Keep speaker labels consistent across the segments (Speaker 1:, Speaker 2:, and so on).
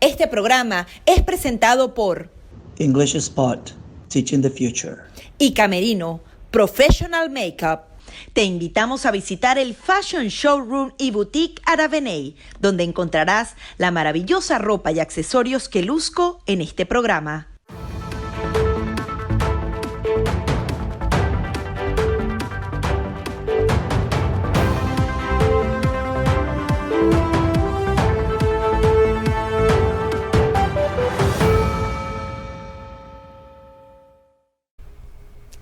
Speaker 1: Este programa es presentado por
Speaker 2: English Spot, Teaching the Future.
Speaker 1: y Camerino, Professional Makeup. Te invitamos a visitar el Fashion Showroom y Boutique Araveney, donde encontrarás la maravillosa ropa y accesorios que luzco en este programa.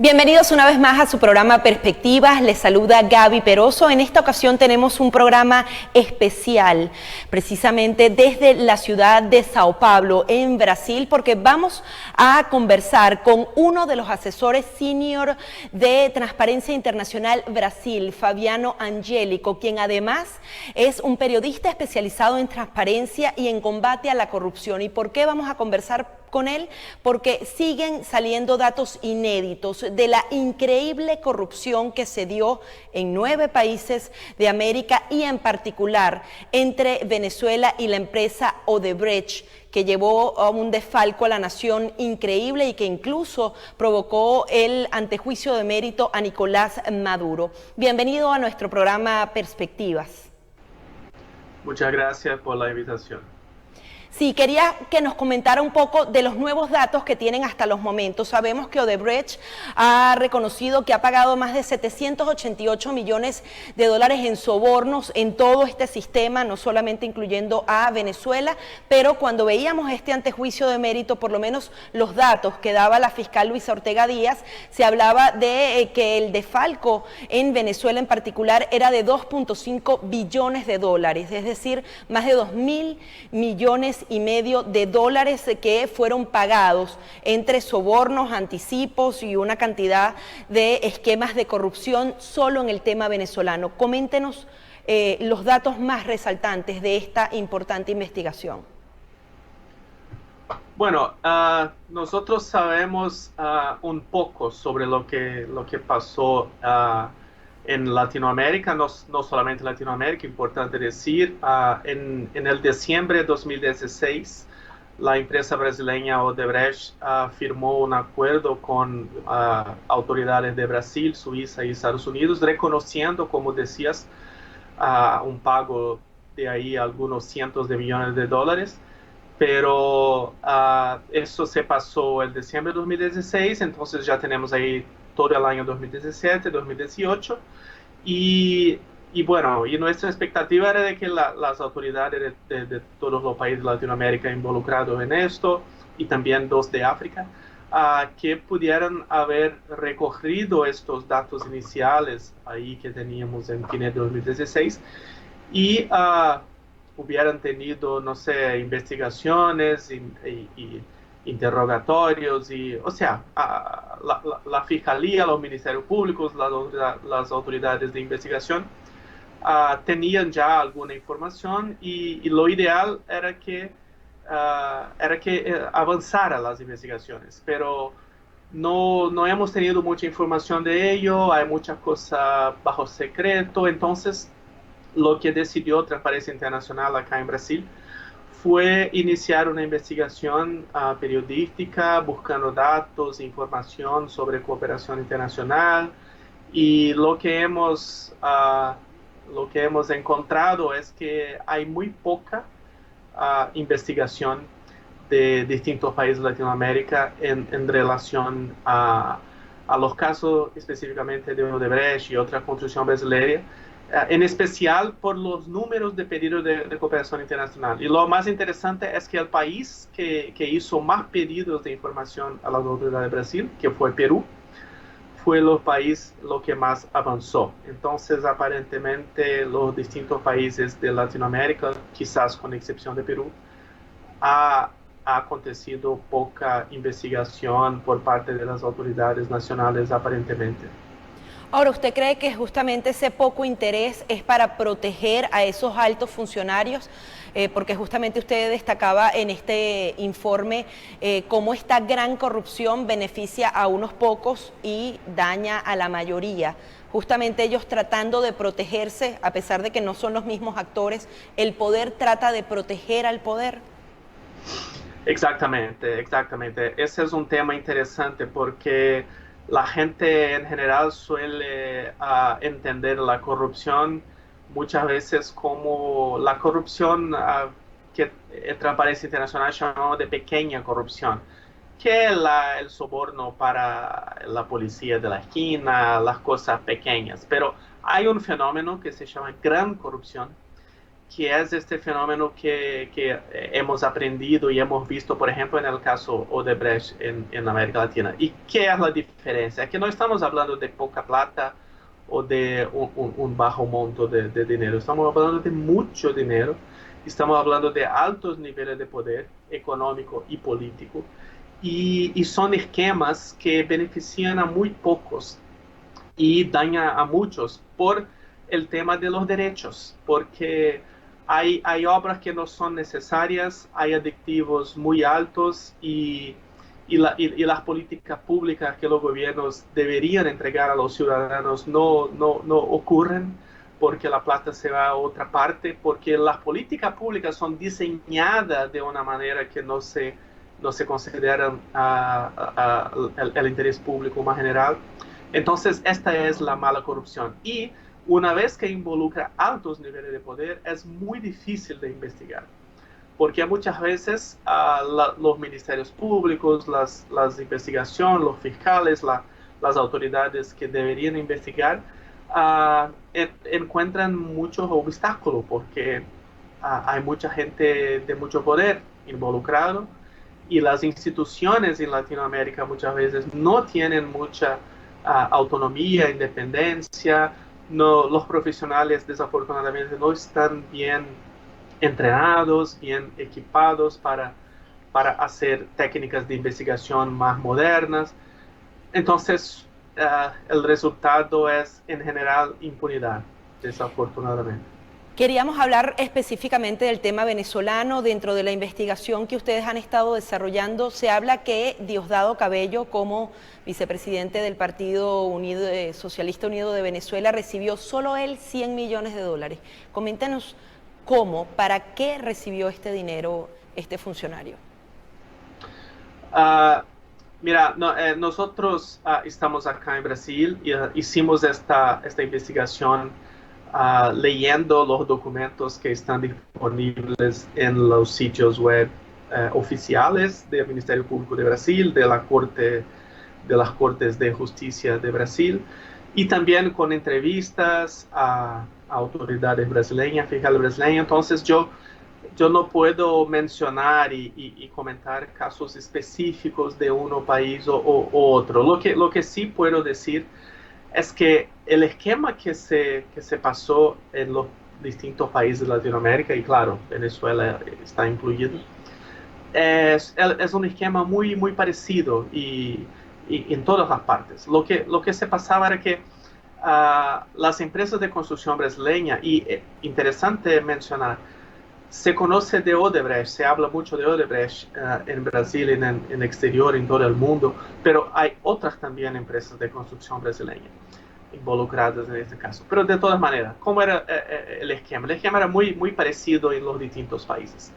Speaker 1: Bienvenidos una vez más a su programa Perspectivas. Les saluda Gaby Peroso. En esta ocasión tenemos un programa especial, precisamente desde la ciudad de Sao Paulo, en Brasil, porque vamos a conversar con uno de los asesores senior de Transparencia Internacional Brasil, Fabiano Angélico, quien además es un periodista especializado en transparencia y en combate a la corrupción. ¿Y por qué vamos a conversar con él? Porque siguen saliendo datos inéditos de la increíble corrupción que se dio en 9 países de América y en particular entre Venezuela y la empresa Odebrecht, que llevó a un desfalco a la nación increíble y que incluso provocó el antejuicio de mérito a Nicolás Maduro. Bienvenido a nuestro programa Perspectivas.
Speaker 3: Muchas gracias por la invitación.
Speaker 1: Sí, quería que nos comentara un poco de los nuevos datos que tienen hasta los momentos. Sabemos que Odebrecht ha reconocido que ha pagado más de 788 millones de dólares en sobornos en todo este sistema, no solamente incluyendo a Venezuela, pero cuando veíamos este antejuicio de mérito, por lo menos los datos que daba la fiscal Luisa Ortega Díaz, se hablaba de que el desfalco en Venezuela en particular era de 2.5 billones de dólares, es decir, más de 2.000 millones y medio de dólares que fueron pagados entre sobornos, anticipos y una cantidad de esquemas de corrupción solo en el tema venezolano. Coméntenos los datos más resaltantes de esta importante investigación.
Speaker 3: Bueno, nosotros sabemos un poco sobre lo que pasó en Latinoamérica, no solamente Latinoamérica, importante decir, en el diciembre de 2016, la empresa brasileña Odebrecht firmó un acuerdo con autoridades de Brasil, Suiza y Estados Unidos, reconociendo, como decías, un pago de ahí algunos cientos de millones de dólares, pero eso se pasó el diciembre de 2016, entonces ya tenemos ahí todo el año 2017, 2018, y bueno, y nuestra expectativa era de que las autoridades de todos los países de Latinoamérica involucrados en esto, y también 2 de África, que pudieran haber recogido estos datos iniciales ahí que teníamos en fines de 2016, y hubieran tenido, no sé, investigaciones y interrogatorios, y, o sea, la Fiscalía, los ministerios públicos, las autoridades de investigación tenían ya alguna información, y lo ideal era que avanzaran las investigaciones, pero no hemos tenido mucha información de ello, hay muchas cosas bajo secreto. Entonces lo que decidió Transparencia Internacional acá en Brasil fue iniciar una investigación periodística, buscando datos, información sobre cooperación internacional, y lo que hemos encontrado es que hay muy poca investigación de distintos países de Latinoamérica en relación a los casos específicamente de Odebrecht y otra construcción brasileña, en especial por los números de pedidos de cooperación internacional. Y lo más interesante es que el país que hizo más pedidos de información a las autoridades de Brasil, que fue Perú, fue el país lo que más avanzó. Entonces, aparentemente, los distintos países de Latinoamérica, quizás con excepción de Perú, ha acontecido poca investigación por parte de las autoridades nacionales, aparentemente.
Speaker 1: Ahora, ¿usted cree que justamente ese poco interés es para proteger a esos altos funcionarios? Porque justamente usted destacaba en este informe cómo esta gran corrupción beneficia a unos pocos y daña a la mayoría. Justamente ellos tratando de protegerse, a pesar de que no son los mismos actores, el poder trata de proteger al poder.
Speaker 3: Exactamente, exactamente. Ese es un tema interesante porque la gente en general suele entender la corrupción muchas veces como la corrupción que en Transparencia Internacional llamamos de pequeña corrupción, que es el soborno para la policía de la esquina, las cosas pequeñas. Pero hay un fenómeno que se llama gran corrupción, que es este fenómeno que hemos aprendido y hemos visto, por ejemplo, en el caso Odebrecht en América Latina. ¿Y qué es la diferencia? Es que no estamos hablando de poca plata o de un bajo monto de dinero, estamos hablando de mucho dinero, estamos hablando de altos niveles de poder económico y político, y son esquemas que benefician a muy pocos y daña a muchos por el tema de los derechos, porque hay obras que no son necesarias, hay adictivos muy altos y las políticas públicas que los gobiernos deberían entregar a los ciudadanos no ocurren porque la plata se va a otra parte, porque las políticas públicas son diseñadas de una manera que no se consideran el interés público más general. Entonces, esta es la mala corrupción. Y una vez que involucra altos niveles de poder, es muy difícil de investigar. Porque muchas veces los ministerios públicos, las investigaciones, los fiscales, las autoridades que deberían investigar, encuentran muchos obstáculos porque hay mucha gente de mucho poder involucrado y las instituciones en Latinoamérica muchas veces no tienen mucha autonomía, independencia, no, los profesionales desafortunadamente no están bien entrenados, bien equipados para hacer técnicas de investigación más modernas. Entonces, el resultado es en general impunidad, desafortunadamente.
Speaker 1: Queríamos hablar específicamente del tema venezolano. Dentro de la investigación que ustedes han estado desarrollando, se habla que Diosdado Cabello, como vicepresidente del Partido Unido, Socialista Unido de Venezuela, recibió solo él $100 millones. Coméntanos cómo, para qué recibió este dinero este funcionario.
Speaker 3: Mira, nosotros estamos acá en Brasil y hicimos esta investigación leyendo los documentos que están disponibles en los sitios web oficiales del Ministerio Público de Brasil, de las Cortes de Justicia de Brasil, y también con entrevistas a autoridades brasileñas, fiscales brasileñas. Entonces yo no puedo mencionar y comentar casos específicos de un país o otro. Lo que sí puedo decir es que el esquema que se pasó en los distintos países de Latinoamérica, y claro, Venezuela está incluido, es un esquema muy, muy parecido y en todas las partes. Lo que se pasaba era que las empresas de construcción brasileña, y interesante mencionar, se conoce de Odebrecht, se habla mucho de Odebrecht en Brasil, en el exterior, en todo el mundo, pero hay otras también empresas de construcción brasileña involucradas en este caso. Pero de todas maneras, ¿cómo era el esquema? El esquema era muy, muy parecido en los distintos países.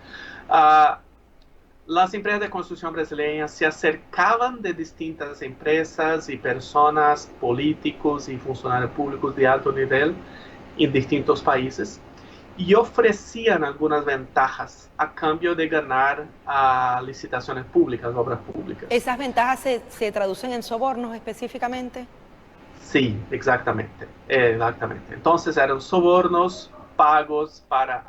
Speaker 3: Las empresas de construcción brasileñas se acercaban de distintas empresas y personas, políticos y funcionarios públicos de alto nivel en distintos países y ofrecían algunas ventajas a cambio de ganar licitaciones públicas, obras públicas.
Speaker 1: ¿Esas ventajas se traducen en sobornos específicamente?
Speaker 3: Sí, exactamente. Entonces eran sobornos pagos para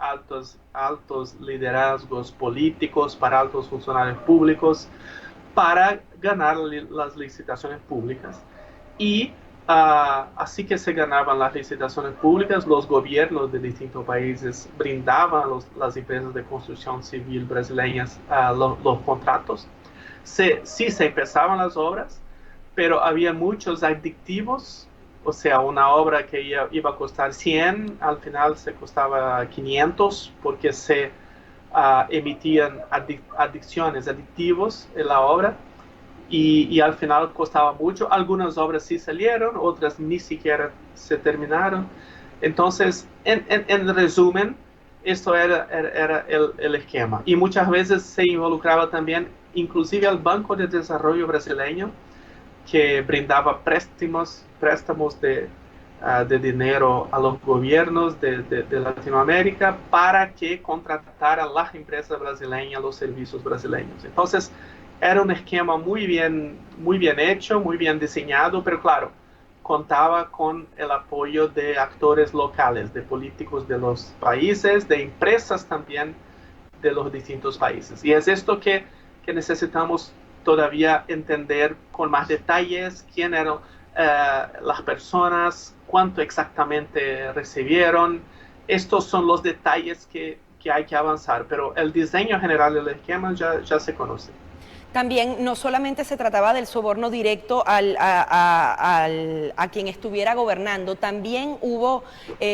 Speaker 3: altos liderazgos políticos, para altos funcionarios públicos, para ganar las licitaciones públicas. Y así que se ganaban las licitaciones públicas, los gobiernos de distintos países brindaban a las empresas de construcción civil brasileñas los contratos. Sí se empezaban las obras, pero había muchos adictivos, o sea, una obra que iba a costar 100, al final se costaba 500 porque se emitían aditivos en la obra y al final costaba mucho. Algunas obras sí salieron, otras ni siquiera se terminaron. Entonces, en resumen, Esto era el esquema. Y muchas veces se involucraba también, inclusive el Banco de Desarrollo brasileño, que brindaba préstamos de dinero a los gobiernos de Latinoamérica para que contrataran las empresas brasileñas los servicios brasileños. Entonces, era un esquema muy bien hecho, muy bien diseñado, pero claro, contaba con el apoyo de actores locales, de políticos de los países, de empresas también de los distintos países. Y es esto que necesitamos todavía entender con más detalles: quién eran las personas, cuánto exactamente recibieron. Estos son los detalles que hay que avanzar, pero el diseño general del esquema ya se conoce.
Speaker 1: También no solamente se trataba del soborno directo a quien estuviera gobernando, también hubo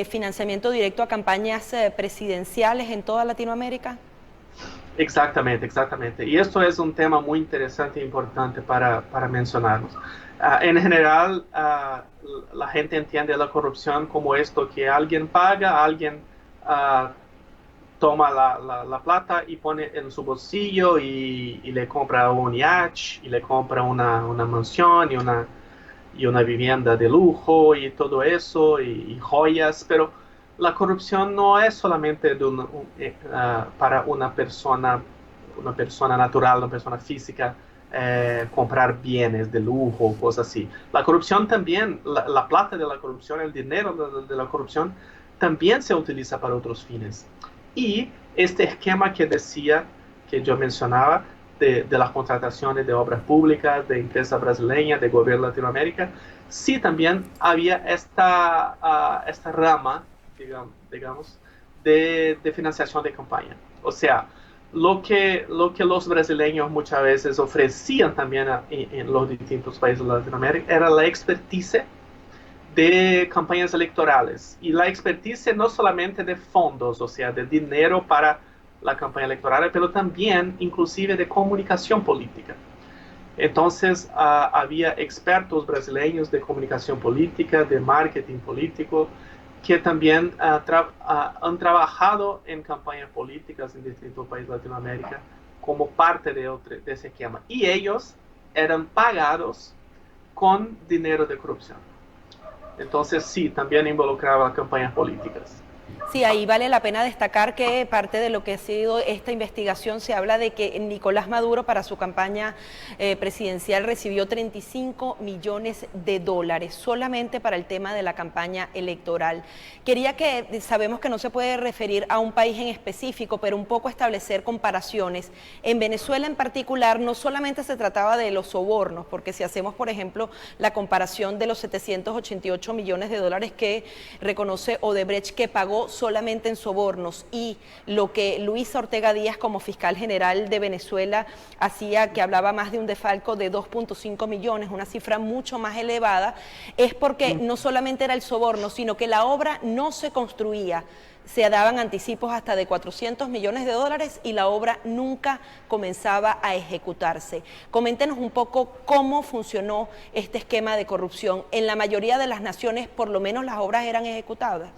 Speaker 1: financiamiento directo a campañas presidenciales en toda Latinoamérica.
Speaker 3: Exactamente. Y esto es un tema muy interesante e importante para mencionarnos. En general, la gente entiende la corrupción como esto, que alguien paga, alguien toma la plata y pone en su bolsillo y le compra un yacht, y le compra una mansión y una vivienda de lujo y todo eso, y joyas. Pero la corrupción no es solamente para una persona natural, una persona física, comprar bienes de lujo, cosas así. La corrupción también, la plata de la corrupción, el dinero de la corrupción, también se utiliza para otros fines. Y este esquema que yo mencionaba, de las contrataciones de obras públicas, de empresas brasileñas, de gobierno de Latinoamérica, sí también había esta rama, digamos, de financiación de campaña. O sea, lo que los brasileños muchas veces ofrecían también en los distintos países de Latinoamérica era la expertise de campañas electorales. Y la expertise no solamente de fondos, o sea, de dinero para la campaña electoral, pero también inclusive de comunicación política. Entonces, había expertos brasileños de comunicación política, de marketing político, que también han trabajado en campañas políticas en distintos países de Latinoamérica como parte de ese esquema. Y ellos eran pagados con dinero de corrupción. Entonces, sí, también involucraba campañas políticas.
Speaker 1: Sí, ahí vale la pena destacar que parte de lo que ha sido esta investigación se habla de que Nicolás Maduro para su campaña presidencial recibió 35 millones de dólares solamente para el tema de la campaña electoral. Sabemos que no se puede referir a un país en específico, pero un poco establecer comparaciones. En Venezuela en particular no solamente se trataba de los sobornos, porque si hacemos, por ejemplo, la comparación de los 788 millones de dólares que reconoce Odebrecht que pagó solamente en sobornos, y lo que Luis Ortega Díaz como fiscal general de Venezuela hacía, que hablaba más de un desfalco de 2.5 millones, una cifra mucho más elevada, es porque no solamente era el soborno, sino que la obra no se construía. Se daban anticipos hasta de 400 millones de dólares y la obra nunca comenzaba a ejecutarse. Coméntenos un poco cómo funcionó este esquema de corrupción. En la mayoría de las naciones, por lo menos, las obras eran ejecutadas.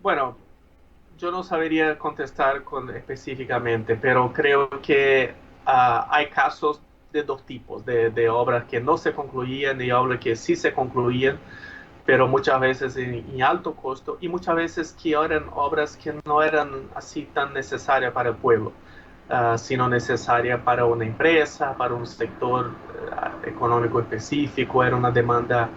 Speaker 3: Bueno, yo no sabría contestar específicamente, pero creo que hay casos de dos tipos, de obras que no se concluían y obras que sí se concluían, pero muchas veces en alto costo, y muchas veces que eran obras que no eran así tan necesarias para el pueblo, sino necesarias para una empresa, para un sector económico específico. Era una demanda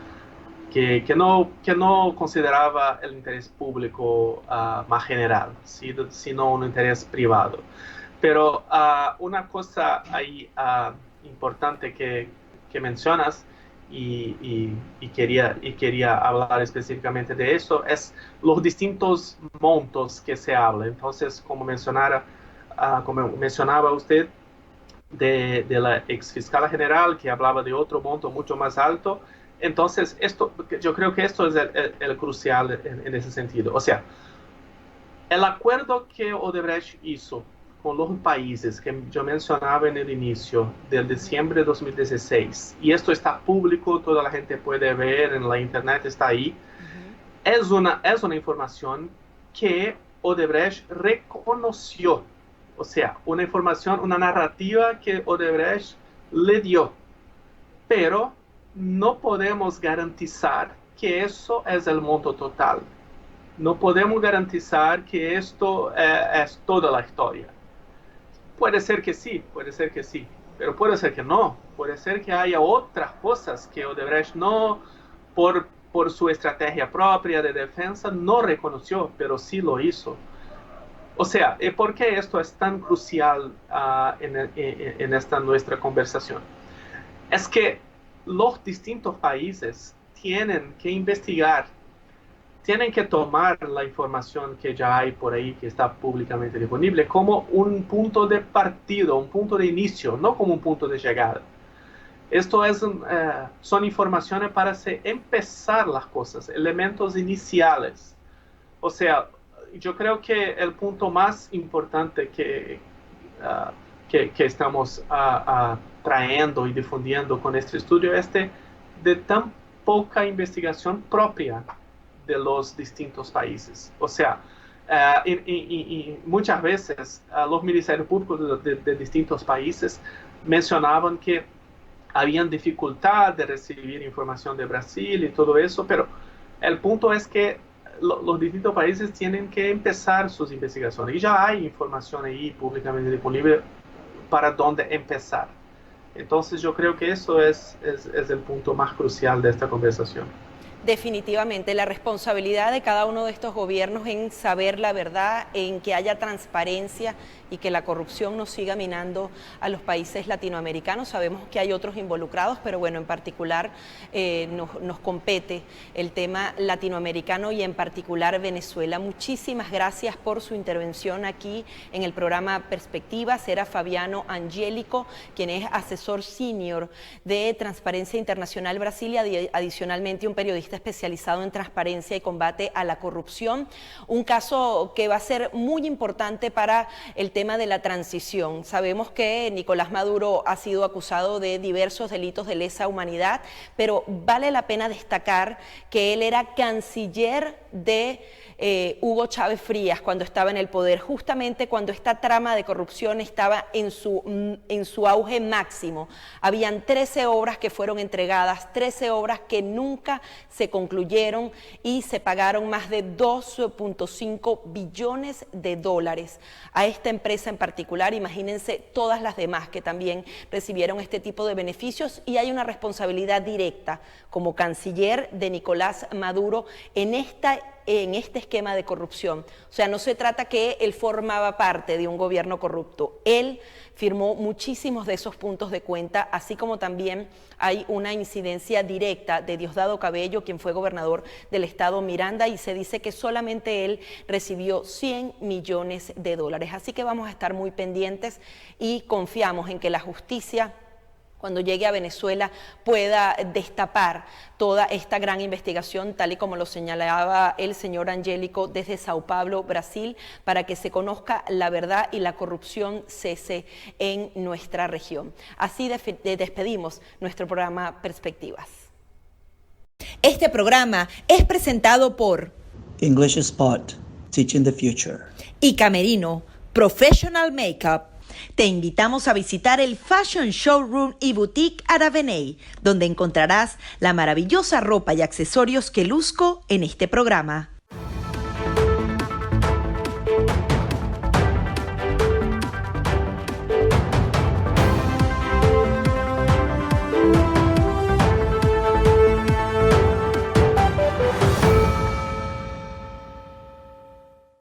Speaker 3: que no consideraba el interés público más general, sino un interés privado. Pero una cosa ahí importante que mencionas, y quería hablar específicamente de eso, es los distintos montos que se habla. Entonces, como mencionaba usted, de la ex fiscal general, que hablaba de otro monto mucho más alto. Entonces, yo creo que esto es el crucial en ese sentido. O sea, el acuerdo que Odebrecht hizo con los países que yo mencionaba en el inicio, del diciembre de 2016, y esto está público, toda la gente puede ver en la internet, está ahí. es una información que Odebrecht reconoció. O sea, una información, una narrativa que Odebrecht le dio. Pero no podemos garantizar que eso es el monto total. No podemos garantizar que esto es toda la historia. Puede ser que sí, pero puede ser que no. Puede ser que haya otras cosas que Odebrecht no, por su estrategia propia de defensa, no reconoció, pero sí lo hizo. O sea, ¿por qué esto es tan crucial en esta nuestra conversación? Es que los distintos países tienen que investigar, tienen que tomar la información que ya hay por ahí, que está públicamente disponible, como un punto de partido, un punto de inicio, no como un punto de llegada. Esto son informaciones para empezar las cosas, elementos iniciales. O sea, yo creo que el punto más importante que estamos trayendo y difundiendo con este estudio es de tan poca investigación propia de los distintos países. O sea, y muchas veces los ministerios públicos de distintos países mencionaban que habían dificultad de recibir información de Brasil y todo eso, pero el punto es que los distintos países tienen que empezar sus investigaciones y ya hay información ahí públicamente disponible para dónde empezar. Entonces yo creo que eso es el punto más crucial de esta conversación.
Speaker 1: Definitivamente, la responsabilidad de cada uno de estos gobiernos en saber la verdad, en que haya transparencia y que la corrupción no siga minando a los países latinoamericanos. Sabemos que hay otros involucrados, pero bueno, en particular nos compete el tema latinoamericano y en particular Venezuela. Muchísimas gracias por su intervención aquí en el programa Perspectivas. Era Fabiano Angélico, quien es asesor senior de Transparencia Internacional Brasil y adicionalmente un periodista especializado en transparencia y combate a la corrupción. Un caso que va a ser muy importante para el tema de la transición. Sabemos que Nicolás Maduro ha sido acusado de diversos delitos de lesa humanidad, pero vale la pena destacar que él era canciller de Hugo Chávez Frías cuando estaba en el poder, justamente cuando esta trama de corrupción estaba en su auge máximo. Habían 13 obras que fueron entregadas, 13 obras que nunca se concluyeron y se pagaron más de 2.5 billones de dólares a esta empresa en particular. Imagínense todas las demás que también recibieron este tipo de beneficios, y hay una responsabilidad directa como canciller de Nicolás Maduro en este esquema de corrupción. O sea, no se trata que él formaba parte de un gobierno corrupto. Él firmó muchísimos de esos puntos de cuenta, así como también hay una incidencia directa de Diosdado Cabello, quien fue gobernador del estado Miranda, y se dice que solamente él recibió 100 millones de dólares. Así que vamos a estar muy pendientes y confiamos en que la justicia, cuando llegue a Venezuela, pueda destapar toda esta gran investigación, tal y como lo señalaba el señor Angélico desde Sao Paulo, Brasil, para que se conozca la verdad y la corrupción cese en nuestra región. Así despedimos nuestro programa Perspectivas. Este programa es presentado por
Speaker 2: English Spot, Teaching the Future.
Speaker 1: y Camerino, Professional Makeup. Te invitamos a visitar el Fashion Showroom y Boutique Araveney, donde encontrarás la maravillosa ropa y accesorios que luzco en este programa.